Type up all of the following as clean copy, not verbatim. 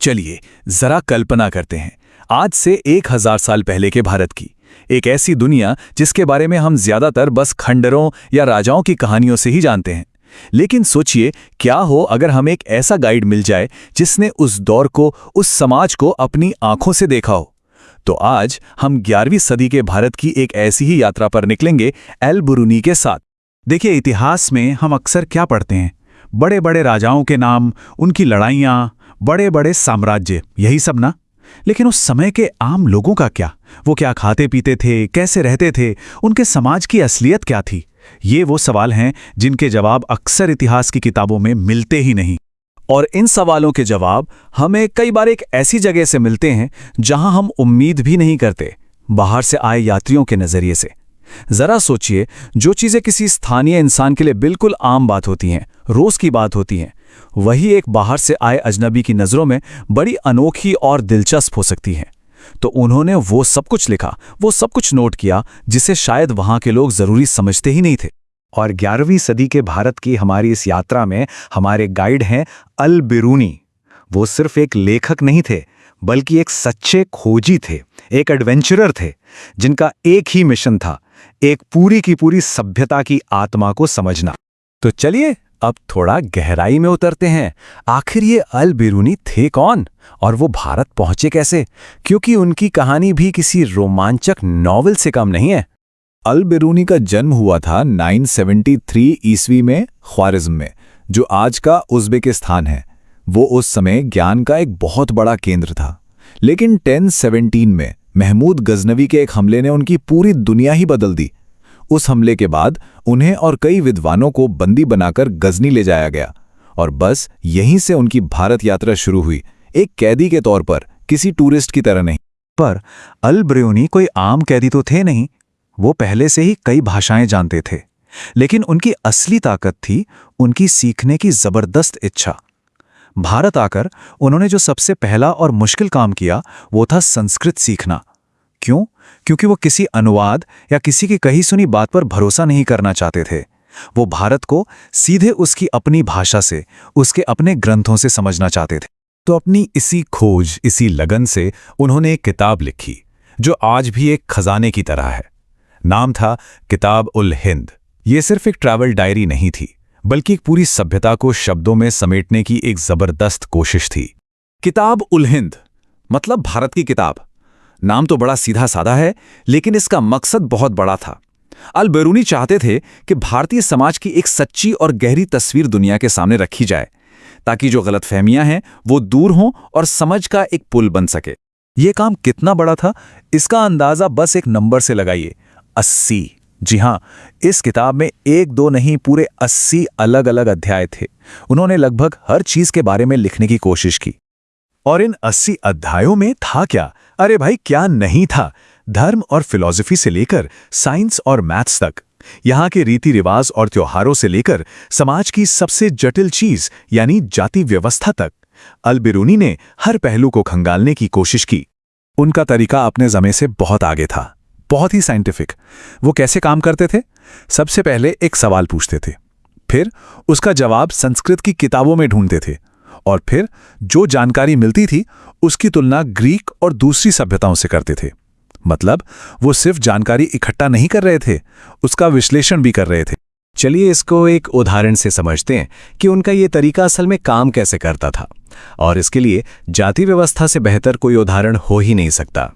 चलिए जरा कल्पना करते हैं आज से 1000 साल पहले के भारत की, एक ऐसी दुनिया जिसके बारे में हम ज्यादातर बस खंडरों या राजाओं की कहानियों से ही जानते हैं। लेकिन सोचिए, क्या हो अगर हमें एक ऐसा गाइड मिल जाए जिसने उस दौर को, उस समाज को अपनी आंखों से देखा हो। तो आज हम 11वीं सदी के भारत की एक ऐसी ही यात्रा पर निकलेंगे अल बिरूनी के साथ। देखिए, इतिहास में हम अक्सर क्या पढ़ते हैं? बड़े बड़े राजाओं के नाम, उनकी लड़ाइयाँ, बड़े बड़े साम्राज्य, यही सब ना। लेकिन उस समय के आम लोगों का क्या? वो क्या खाते पीते थे, कैसे रहते थे, उनके समाज की असलियत क्या थी? ये वो सवाल हैं जिनके जवाब अक्सर इतिहास की किताबों में मिलते ही नहीं। और इन सवालों के जवाब हमें कई बार एक ऐसी जगह से मिलते हैं जहां हम उम्मीद भी नहीं करते, बाहर से आए यात्रियों के नजरिए से। जरा सोचिए, जो चीजें किसी स्थानीय इंसान के लिए बिल्कुल आम बात होती हैं, रोज की बात होती हैं, वही एक बाहर से आए अजनबी की नजरों में बड़ी अनोखी और दिलचस्प हो सकती हैं। तो उन्होंने वो सब कुछ लिखा, वो सब कुछ नोट किया जिसे शायद वहां के लोग जरूरी समझते ही नहीं थे। और 11वीं सदी के भारत की हमारी इस यात्रा में हमारे गाइड हैं अल बिरूनी। वो सिर्फ एक लेखक नहीं थे, बल्कि एक सच्चे खोजी थे, एक एडवेंचरर थे, जिनका एक ही मिशन था, एक पूरी की पूरी सभ्यता की आत्मा को समझना। तो चलिए अब थोड़ा गहराई में उतरते हैं। आखिर ये अल बिरूनी थे कौन और वो भारत पहुंचे कैसे? क्योंकि उनकी कहानी भी किसी रोमांचक नॉवेल से कम नहीं है। अल बिरूनी का जन्म हुआ था 973 ईस्वी में ख्वारिज़्म में, जो आज का उज़्बेकिस्तान है। वो उस समय ज्ञान का एक बहुत बड़ा केंद्र था। लेकिन 1017 में महमूद गजनवी के एक हमले ने उनकी पूरी दुनिया ही बदल दी। उस हमले के बाद उन्हें और कई विद्वानों को बंदी बनाकर गजनी ले जाया गया, और बस यहीं से उनकी भारत यात्रा शुरू हुई, एक कैदी के तौर पर, किसी टूरिस्ट की तरह नहीं। पर अल बिरूनी कोई आम कैदी तो थे नहीं। वो पहले से ही कई भाषाएं जानते थे, लेकिन उनकी असली ताकत थी उनकी सीखने की जबरदस्त इच्छा। भारत आकर उन्होंने जो सबसे पहला और मुश्किल काम किया वो था संस्कृत सीखना। क्यों? क्योंकि वो किसी अनुवाद या किसी की कही सुनी बात पर भरोसा नहीं करना चाहते थे। वो भारत को सीधे उसकी अपनी भाषा से, उसके अपने ग्रंथों से समझना चाहते थे। तो अपनी इसी खोज, इसी लगन से उन्होंने एक किताब लिखी जो आज भी एक खजाने की तरह है। नाम था किताब उल हिंद। ये सिर्फ एक ट्रैवल डायरी नहीं थी, बल्कि एक पूरी सभ्यता को शब्दों में समेटने की एक जबरदस्त कोशिश थी। किताब उल हिंद मतलब भारत की किताब। नाम तो बड़ा सीधा साधा है, लेकिन इसका मकसद बहुत बड़ा था। अल बिरूनी चाहते थे कि भारतीय समाज की एक सच्ची और गहरी तस्वीर दुनिया के सामने रखी जाए, ताकि जो गलतफहमियां हैं वो दूर हों और समझ का एक पुल बन सके। ये काम कितना बड़ा था, इसका अंदाजा बस एक नंबर से लगाइए, 80। जी हां, इस किताब में एक दो नहीं, पूरे 80 अलग अलग अध्याय थे। उन्होंने लगभग हर चीज के बारे में लिखने की कोशिश की। और इन 80 अध्यायों में था क्या? अरे भाई, क्या नहीं था! धर्म और फिलॉसफी से लेकर साइंस और मैथ्स तक, यहाँ के रीति रिवाज और त्योहारों से लेकर समाज की सबसे जटिल चीज यानी जाति व्यवस्था तक, अल बिरूनी ने हर पहलू को खंगालने की कोशिश की। उनका तरीका अपने समय से बहुत आगे था, बहुत ही साइंटिफिक। वो कैसे काम करते थे? सबसे पहले एक सवाल पूछते थे, फिर उसका जवाब संस्कृत की किताबों में ढूंढते थे, और फिर जो जानकारी मिलती थी उसकी तुलना ग्रीक और दूसरी सभ्यताओं से करते थे। मतलब वो सिर्फ जानकारी इकट्ठा नहीं कर रहे थे, उसका विश्लेषण भी कर रहे थे। चलिए इसको एक उदाहरण से समझते हैं कि उनका ये तरीका असल में काम कैसे करता था, और इसके लिए जाति व्यवस्था से बेहतर कोई उदाहरण हो ही नहीं सकता।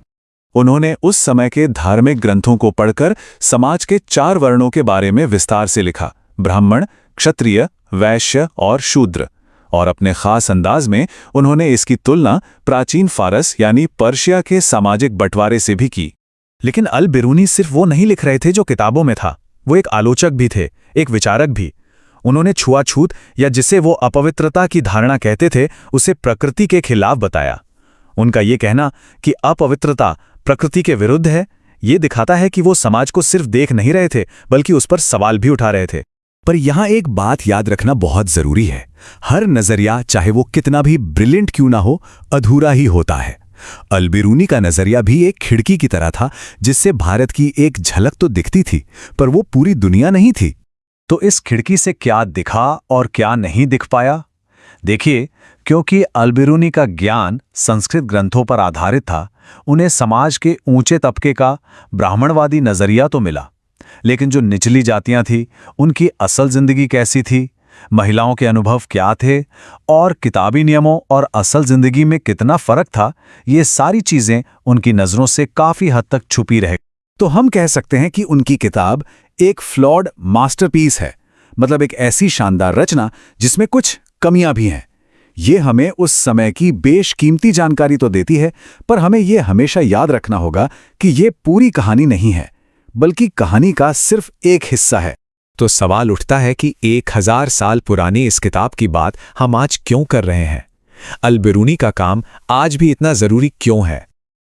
उन्होंने उस समय के धार्मिक ग्रंथों को पढ़कर समाज के 4 वर्णों के बारे में विस्तार से लिखा, ब्राह्मण, क्षत्रिय, वैश्य और शूद्र। और अपने खास अंदाज में उन्होंने इसकी तुलना प्राचीन फारस यानी पर्शिया के सामाजिक बंटवारे से भी की। लेकिन अल बिरूनी सिर्फ वो नहीं लिख रहे थे जो किताबों में था, वो एक आलोचक भी थे, एक विचारक भी। उन्होंने छुआछूत या जिसे वो अपवित्रता की धारणा कहते थे, उसे प्रकृति के खिलाफ बताया। उनका ये कहना कि अपवित्रता प्रकृति के विरुद्ध है, ये दिखाता है कि वो समाज को सिर्फ देख नहीं रहे थे, बल्कि उस पर सवाल भी उठा रहे थे। पर यहां एक बात याद रखना बहुत जरूरी है, हर नजरिया चाहे वो कितना भी ब्रिलियंट क्यों ना हो, अधूरा ही होता है। अल बिरूनी का नजरिया भी एक खिड़की की तरह था, जिससे भारत की एक झलक तो दिखती थी, पर वो पूरी दुनिया नहीं थी। तो इस खिड़की से क्या दिखा और क्या नहीं दिख पाया? देखिए, क्योंकि अल-बिरूनी का ज्ञान संस्कृत ग्रंथों पर आधारित था, उन्हें समाज के ऊंचे तबके का ब्राह्मणवादी नजरिया तो मिला, लेकिन जो निचली जातियां थी, उनकी असल जिंदगी कैसी थी, महिलाओं के अनुभव क्या थे और किताबी नियमों और असल जिंदगी में कितना फर्क था, ये सारी चीजें उनकी नजरों से काफी हद तक छुपी रह। तो हम कह सकते हैं कि उनकी किताब एक फ्लॉड मास्टरपीस है, मतलब एक ऐसी शानदार रचना जिसमें कुछ कमियां भी हैं। ये हमें उस समय की बेशकीमती जानकारी तो देती है, पर हमें ये हमेशा याद रखना होगा कि ये पूरी कहानी नहीं है, बल्कि कहानी का सिर्फ एक हिस्सा है। तो सवाल उठता है कि 1000 साल पुरानी इस किताब की बात हम आज क्यों कर रहे हैं? अल-बिरूनी का काम आज भी इतना जरूरी क्यों है?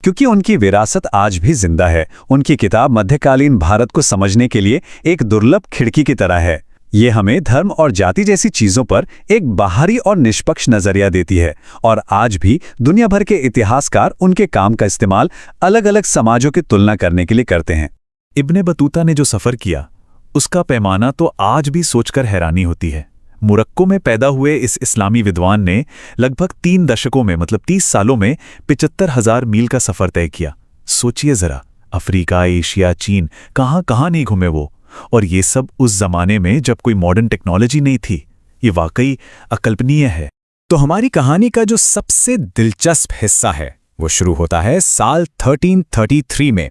क्योंकि उनकी विरासत आज भी जिंदा है। उनकी किताब मध्यकालीन भारत को समझने के लिए एक दुर्लभ खिड़की की तरह है। ये हमें धर्म और जाति जैसी चीजों पर एक बाहरी और निष्पक्ष नजरिया देती है, और आज भी दुनिया भर के इतिहासकार उनके काम का इस्तेमाल अलग-अलग समाजों की तुलना करने के लिए करते हैं। इब्ने बतूता ने जो सफर किया, उसका पैमाना तो आज भी सोचकर हैरानी होती है। मोरक्को में पैदा हुए इस इस्लामी विद्वान ने लगभग 3 दशकों में, मतलब 30 सालों में 75,000 मील का सफर तय किया। सोचिए जरा, अफ्रीका, एशिया, चीन, कहां नहीं घूमे वो, और ये सब उस जमाने में जब कोई मॉडर्न टेक्नोलॉजी नहीं थी। ये वाकई अकल्पनीय है। तो हमारी कहानी का जो सबसे दिलचस्प हिस्सा है वो शुरू होता है साल 1333 में।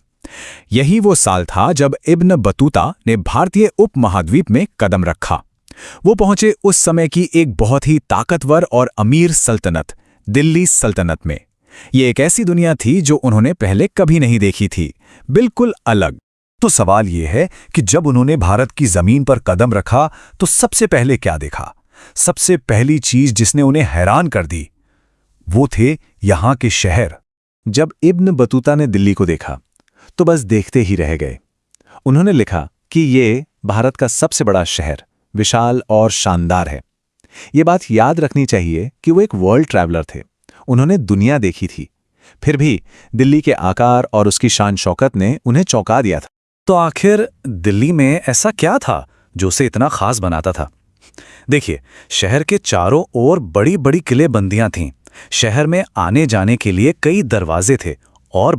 यही वो साल था जब इब्न बतूता ने भारतीय उपमहाद्वीप में कदम रखा। वो पहुंचे उस समय की एक बहुत ही ताकतवर और अमीर सल्तनत, दिल्ली सल्तनत में। ये एक ऐसी दुनिया थी जो उन्होंने पहले कभी नहीं देखी थी, बिल्कुल अलग। तो सवाल ये है कि जब उन्होंने भारत की जमीन पर कदम रखा तो सबसे पहले क्या देखा? सबसे पहली चीज जिसने उन्हें हैरान कर दी, वो थे यहाँ के शहर। जब इब्न बतूता ने दिल्ली को देखा तो बस देखते ही रह गए। उन्होंने लिखा कि ये भारत का सबसे बड़ा शहर, विशाल और शानदार है। ये बात याद रखनी चाहिए कि वो एक वर्ल्ड ट्रैवलर थे, उन्होंने दुनिया देखी थी। फिर भी दिल्ली के आकार और उसकी शान शौकत ने उन्हें चौंका दिया था। तो आखिर दिल्ली में ऐसा क्या था जो उसे इतना खास बनाता था? देखिए, शहर के चारों ओर बड़ी बड़ी किलेबंदियां थीं। शहर में आने जाने के लिए कई दरवाजे थे, और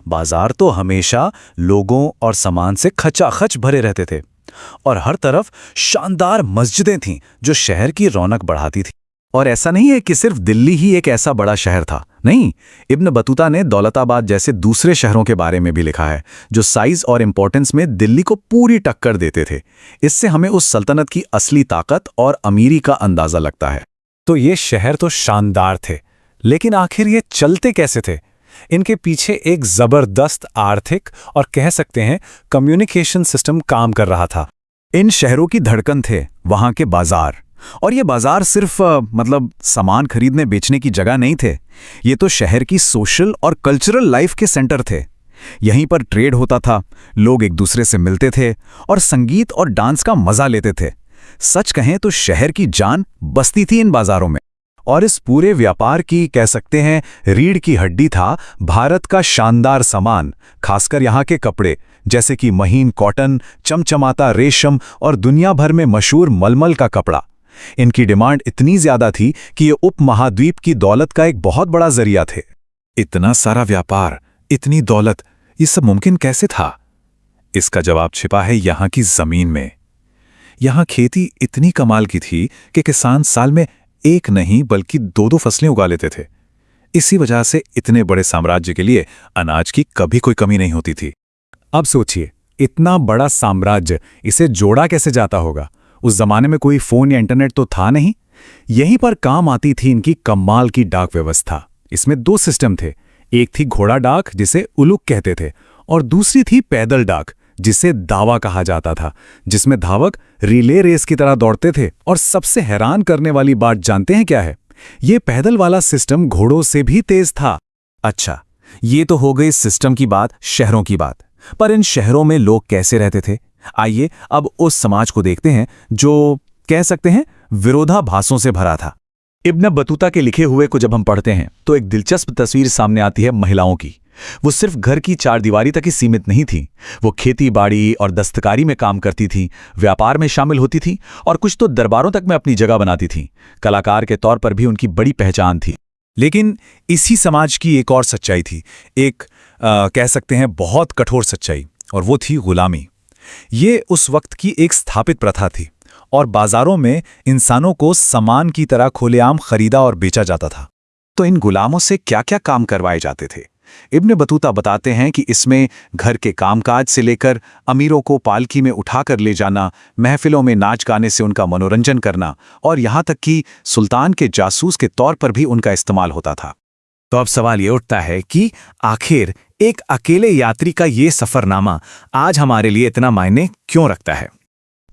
बाजार तो हमेशा लोगों और सामान से खचाखच भरे रहते थे। और हर तरफ शानदार मस्जिदें थीं जो शहर की रौनक बढ़ाती थी। और ऐसा नहीं है कि सिर्फ दिल्ली ही एक ऐसा बड़ा शहर था, नहीं। इब्न बतूता ने दौलताबाद जैसे दूसरे शहरों के बारे में भी लिखा है, जो साइज और इंपॉर्टेंस में दिल्ली को पूरी टक्कर देते थे। इससे हमें उस सल्तनत की असली ताकत और अमीरी का अंदाजा लगता है। तो ये शहर तो शानदार थे, लेकिन आखिर ये चलते कैसे थे? इनके पीछे एक जबरदस्त आर्थिक और कह सकते हैं कम्युनिकेशन सिस्टम काम कर रहा था। इन शहरों की धड़कन थे वहां के बाजार, और ये बाजार सिर्फ मतलब सामान खरीदने बेचने की जगह नहीं थे। ये तो शहर की सोशल और कल्चरल लाइफ के सेंटर थे। यहीं पर ट्रेड होता था, लोग एक दूसरे से मिलते थे और संगीत और डांस का मजा लेते थे। सच कहें तो शहर की जान बसती थी इन बाजारों में। और इस पूरे व्यापार की कह सकते हैं रीढ़ की हड्डी था भारत का शानदार सामान, खासकर यहाँ के कपड़े, जैसे कि महीन कॉटन, चमचमाता रेशम और दुनिया भर में मशहूर मलमल का कपड़ा। इनकी डिमांड इतनी ज्यादा थी कि ये उपमहाद्वीप की दौलत का एक बहुत बड़ा जरिया थे। इतना सारा व्यापार, इतनी दौलत, ये सब मुमकिन कैसे था? इसका जवाब छिपा है यहाँ की जमीन में। यहाँ खेती इतनी कमाल की थी कि किसान साल में एक नहीं बल्कि 2-2 फसलें उगा लेते थे। इसी वजह से इतने बड़े साम्राज्य के लिए अनाज की कभी कोई कमी नहीं होती थी। अब सोचिए, इतना बड़ा साम्राज्य, इसे जोड़ा कैसे जाता होगा? उस जमाने में कोई फोन या इंटरनेट तो था नहीं। यहीं पर काम आती थी इनकी कमाल की डाक व्यवस्था। इसमें 2 सिस्टम थे, एक थी घोड़ा डाक जिसे उलुक कहते थे, और दूसरी थी पैदल डाक जिसे दावा कहा जाता था, जिसमें धावक रिले रेस की तरह दौड़ते थे। और सबसे हैरान करने वाली बात जानते हैं क्या है? ये पैदल वाला सिस्टम घोड़ों से भी तेज था। अच्छा, ये तो हो गई सिस्टम की बात, शहरों की बात। पर इन शहरों में लोग कैसे रहते थे? आइए अब उस समाज को देखते हैं जो कह सकते हैं विरोधाभासों से भरा था। इब्न बतूता के लिखे हुए को जब हम पढ़ते हैं तो एक दिलचस्प तस्वीर सामने आती है महिलाओं की। वो सिर्फ घर की चारदीवारी तक ही सीमित नहीं थी। वो खेती बाड़ी और दस्तकारी में काम करती थी, व्यापार में शामिल होती थी और कुछ तो दरबारों तक में अपनी जगह बनाती थी। कलाकार के तौर पर भी उनकी बड़ी पहचान थी। लेकिन इसी समाज की एक और सच्चाई थी, एक कह सकते हैं बहुत कठोर सच्चाई, और वो थी गुलामी। ये उस वक्त की एक स्थापित प्रथा थी और बाजारों में इंसानों को सामान की तरह खुलेआम खरीदा और बेचा जाता था। तो इन गुलामों से क्या-क्या काम करवाए जाते थे? इब्न बतूता बताते हैं कि इसमें घर के कामकाज से लेकर अमीरों को पालकी में उठाकर ले जाना, महफिलों में नाच गाने से उनका मनोरंजन करना और यहाँ तक कि सुल्तान के जासूस के तौर पर भी उनका इस्तेमाल होता था। तो अब सवाल ये उठता है कि आखिर एक अकेले यात्री का ये सफरनामा आज हमारे लिए इतना मायने क्यों रखता है?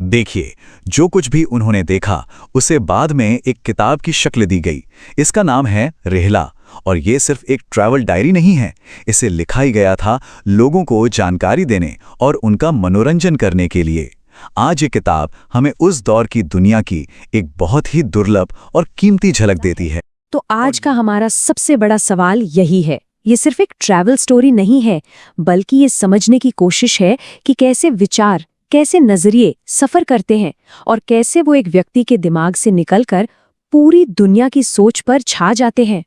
देखिए, जो कुछ भी उन्होंने देखा उसे बाद में एक किताब की शक्ल दी गई। इसका नाम है रिहला, और ये सिर्फ एक ट्रैवल डायरी नहीं है। इसे लिखा ही गया था लोगों को जानकारी देने और उनका मनोरंजन करने के लिए। आज ये किताब हमें उस दौर की दुनिया की एक बहुत ही दुर्लभ और कीमती झलक देती है। तो आज का हमारा सबसे बड़ा सवाल यही है। ये सिर्फ एक ट्रैवल स्टोरी नहीं है, बल्कि ये समझने की कोशिश है कि कैसे विचार, कैसे नजरिए सफर करते हैं और कैसे वो एक व्यक्ति के दिमाग से निकलकर पूरी दुनिया की सोच पर छा जाते हैं।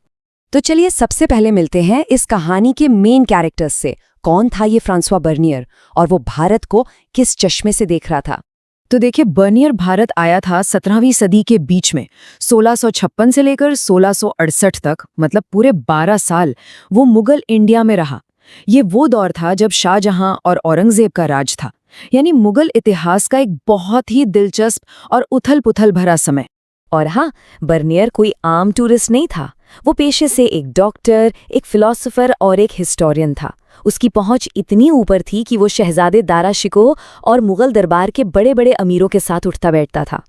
तो चलिए सबसे पहले मिलते हैं इस कहानी के मेन कैरेक्टर्स से। कौन था ये फ्रांसवा बर्नियर और वो भारत को किस चश्मे से देख रहा था? तो देखिए, बर्नियर भारत आया था 17वीं सदी के बीच में। 1656 से लेकर 1668 तक, मतलब पूरे 12 साल वो मुगल इंडिया में रहा। ये वो दौर था जब शाहजहां और औरंगजेब का राज था, यानी मुगल इतिहास का एक बहुत ही दिलचस्प और उथल-पुथल भरा समय। और हाँ, बर्नियर कोई आम टूरिस्ट नहीं था। वो पेशे से एक डॉक्टर, एक फिलोसोफर और एक हिस्टोरियन था। उसकी पहुंच इतनी ऊपर थी कि वो शहजादे दारा शिकोह और मुगल दरबार के बड़े बड़े अमीरों के साथ उठता बैठता था।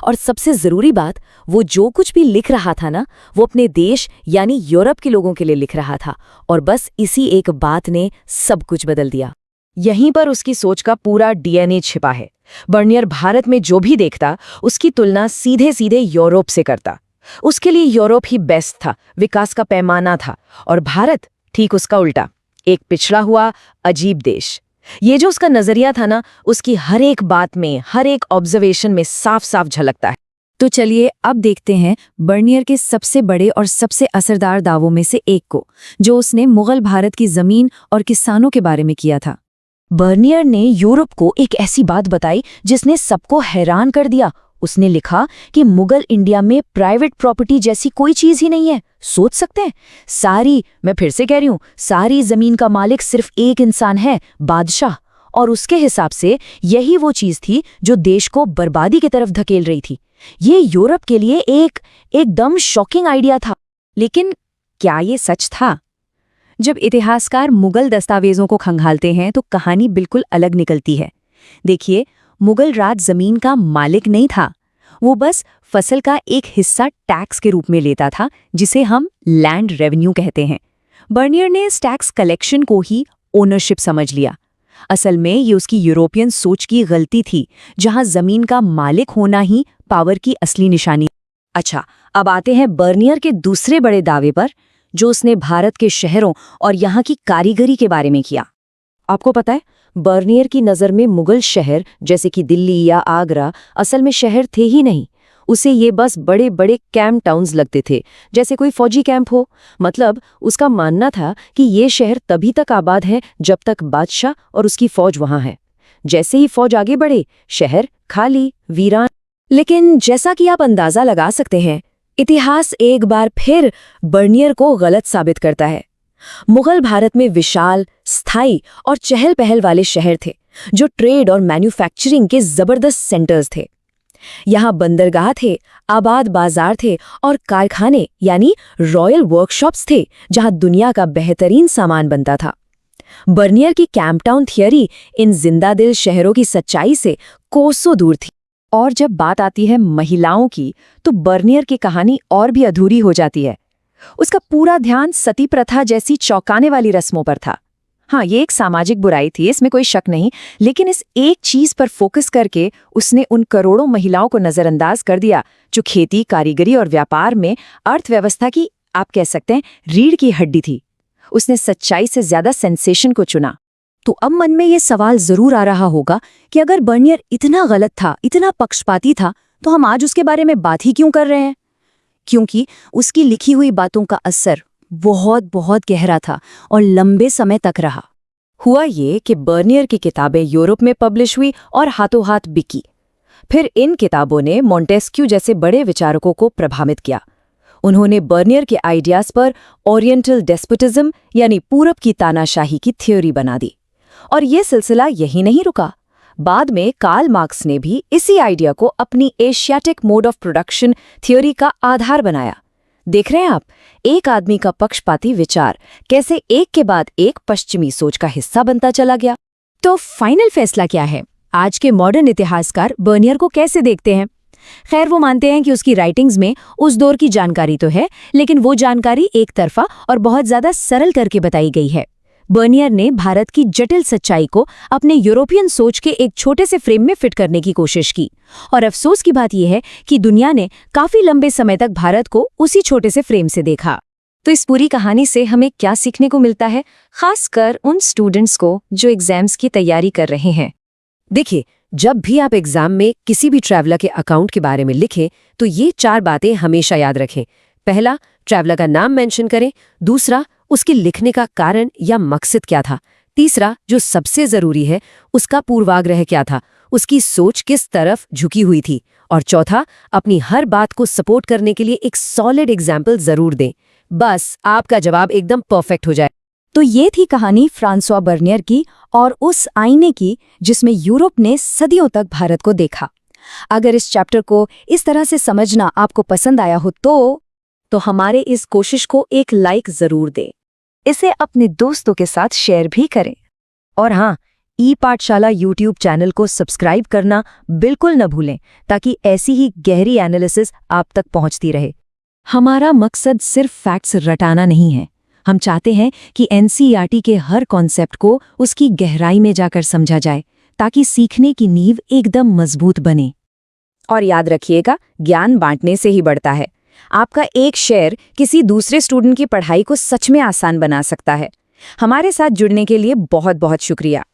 और सबसे ज़रूरी बात, वो जो कुछ भी लिख रहा था ना, वो अपने देश यानी यूरोप के लोगों के लिए लिख रहा था। और बस इसी एक बात ने सब कुछ बदल दिया। यहीं पर उसकी सोच का पूरा डीएनए छिपा है। बर्नियर भारत में जो भी देखता, उसकी तुलना सीधे सीधे यूरोप से करता। उसके लिए यूरोप ही बेस्ट था, विकास का पैमाना था, और भारत ठीक उसका उल्टा, एक पिछड़ा हुआ अजीब देश। ये जो उसका नजरिया था ना, उसकी हर एक बात में, हर एक ऑब्जर्वेशन में साफ साफ झलकता है। तो चलिए अब देखते हैं बर्नियर के सबसे बड़े और सबसे असरदार दावों में से एक को, जो उसने मुगल भारत की जमीन और किसानों के बारे में किया था। बर्नियर ने यूरोप को एक ऐसी बात बताई जिसने सबको हैरान कर दिया। उसने लिखा कि मुगल इंडिया में प्राइवेट प्रॉपर्टी जैसी कोई चीज ही नहीं है। सोच सकते हैं, मैं फिर से कह रही हूं, सारी जमीन का मालिक सिर्फ एक इंसान है, बादशाह। और उसके हिसाब से यही वो चीज थी जो देश को बर्बादी की तरफ धकेल रही थी। ये यूरोप के लिए एकदम शॉकिंग आइडिया था। लेकिन क्या ये सच था? जब इतिहासकार मुगल दस्तावेजों को खंगालते हैं तो कहानी बिल्कुल अलग निकलती है। देखिए, मुगल राज जमीन का मालिक नहीं था, वो बस फसल का एक हिस्सा टैक्स के रूप में लेता था, जिसे हम लैंड रेवेन्यू कहते हैं। बर्नियर ने इस टैक्स कलेक्शन को ही ओनरशिप समझ लिया। असल में ये उसकी यूरोपियन सोच की गलती थी, जहां जमीन का मालिक होना ही पावर की असली निशानी। अच्छा, अब आते हैं बर्नियर के दूसरे बड़े दावे पर, जो उसने भारत के शहरों और यहाँ की कारीगरी के बारे में किया। आपको पता है, बर्नियर की नज़र में मुगल शहर जैसे कि दिल्ली या आगरा असल में शहर थे ही नहीं। उसे ये बस बड़े बड़े कैंप टाउन्स लगते थे, जैसे कोई फौजी कैंप हो। मतलब उसका मानना था कि ये शहर तभी तक आबाद है जब तक बादशाह और उसकी फौज वहाँ है। जैसे ही फौज आगे बढ़े, शहर खाली, वीरान। लेकिन जैसा कि आप अंदाजा लगा सकते हैं, इतिहास एक बार फिर बर्नियर को गलत साबित करता है। मुगल भारत में विशाल, स्थायी और चहल पहल वाले शहर थे, जो ट्रेड और मैन्युफैक्चरिंग के जबरदस्त सेंटर्स थे। यहाँ बंदरगाह थे, आबाद बाजार थे और कारखाने यानी रॉयल वर्कशॉप्स थे, जहाँ दुनिया का बेहतरीन सामान बनता था। बर्नियर की कैंपटाउन थियरी इन जिंदादिल शहरों की सच्चाई से कोसों दूर थी। और जब बात आती है महिलाओं की, तो बर्नियर की कहानी और भी अधूरी हो जाती है। उसका पूरा ध्यान सती प्रथा जैसी चौंकाने वाली रस्मों पर था। हाँ, ये एक सामाजिक बुराई थी, इसमें कोई शक नहीं, लेकिन इस एक चीज पर फोकस करके उसने उन करोड़ों महिलाओं को नजरअंदाज कर दिया जो खेती, कारीगरी और व्यापार में अर्थव्यवस्था की, आप कह सकते हैं, रीढ़ की हड्डी थी। उसने सच्चाई से ज्यादा सेंसेशन को चुना। तो अब मन में ये सवाल जरूर आ रहा होगा कि अगर बर्नियर इतना गलत था, इतना पक्षपाती था, तो हम आज उसके बारे में बात ही क्यों कर रहे हैं? क्योंकि उसकी लिखी हुई बातों का असर बहुत बहुत गहरा था और लंबे समय तक रहा। हुआ ये कि बर्नियर की किताबें यूरोप में पब्लिश हुई और हाथों हाथ बिकी। फिर इन किताबों ने मॉन्टेस्क्यू जैसे बड़े विचारकों को प्रभावित किया। उन्होंने बर्नियर के आइडियाज पर ओरिएंटल डेस्पोटिज्म यानी पूरब की तानाशाही की थ्योरी बना दी। और ये सिलसिला यही नहीं रुका। बाद में कार्ल मार्क्स ने भी इसी आइडिया को अपनी Asiatic mode of production theory का आधार बनाया। देख रहे हैं आप, एक आदमी का पक्षपाती विचार कैसे एक के बाद एक पश्चिमी सोच का हिस्सा बनता चला गया। तो फाइनल फैसला क्या है? आज के मॉडर्न इतिहासकार बर्नियर को कैसे देखते हैं? खैर, वो मानते हैं कि उसकी राइटिंग्स में उस दौर की जानकारी तो है, लेकिन वो जानकारी एक तरफा और बहुत ज्यादा सरल करके बताई गई है। बर्नियर ने भारत की जटिल सच्चाई को अपने यूरोपियन सोच के एक छोटे से फ्रेम में फिट करने की कोशिश की, और अफसोस की बात यह है कि दुनिया ने काफी लंबे समय तक भारत को उसी छोटे से फ्रेम से देखा। तो इस पूरी कहानी से हमें क्या सीखने को मिलता है, खासकर उन स्टूडेंट्स को जो एग्जाम्स की तैयारी कर रहे हैं? देखिए, जब भी आप एग्जाम में किसी भी ट्रैवलर के अकाउंट के बारे में लिखें तो ये 4 बातें हमेशा याद रखें। पहला, ट्रैवलर का नाम मेंशन करें। दूसरा, उसके लिखने का कारण या मकसद क्या था। तीसरा, जो सबसे जरूरी है, उसका पूर्वाग्रह क्या था, उसकी सोच किस तरफ झुकी हुई थी। और चौथा, अपनी हर बात को सपोर्ट करने के लिए एक सॉलिड एग्जाम्पल जरूर दें। बस आपका जवाब एकदम परफेक्ट हो जाए। तो ये थी कहानी फ्रांसवा बर्नियर की और उस आईने की जिसमें यूरोप ने सदियों तक भारत को देखा। अगर इस चैप्टर को इस तरह से समझना आपको पसंद आया हो तो हमारे इस कोशिश को एक लाइक जरूर दें। इसे अपने दोस्तों के साथ शेयर भी करें। और हाँ, ई पाठशाला यूट्यूब चैनल को सब्सक्राइब करना बिल्कुल न भूलें, ताकि ऐसी ही गहरी एनालिसिस आप तक पहुंचती रहे। हमारा मकसद सिर्फ फैक्ट्स रटाना नहीं है। हम चाहते हैं कि एनसीईआरटी के हर कॉन्सेप्ट को उसकी गहराई में जाकर समझा जाए, ताकि सीखने की नींव एकदम मजबूत बने। और याद रखिएगा, ज्ञान बांटने से ही बढ़ता है। आपका एक शेयर किसी दूसरे स्टूडेंट की पढ़ाई को सच में आसान बना सकता है। हमारे साथ जुड़ने के लिए बहुत बहुत शुक्रिया।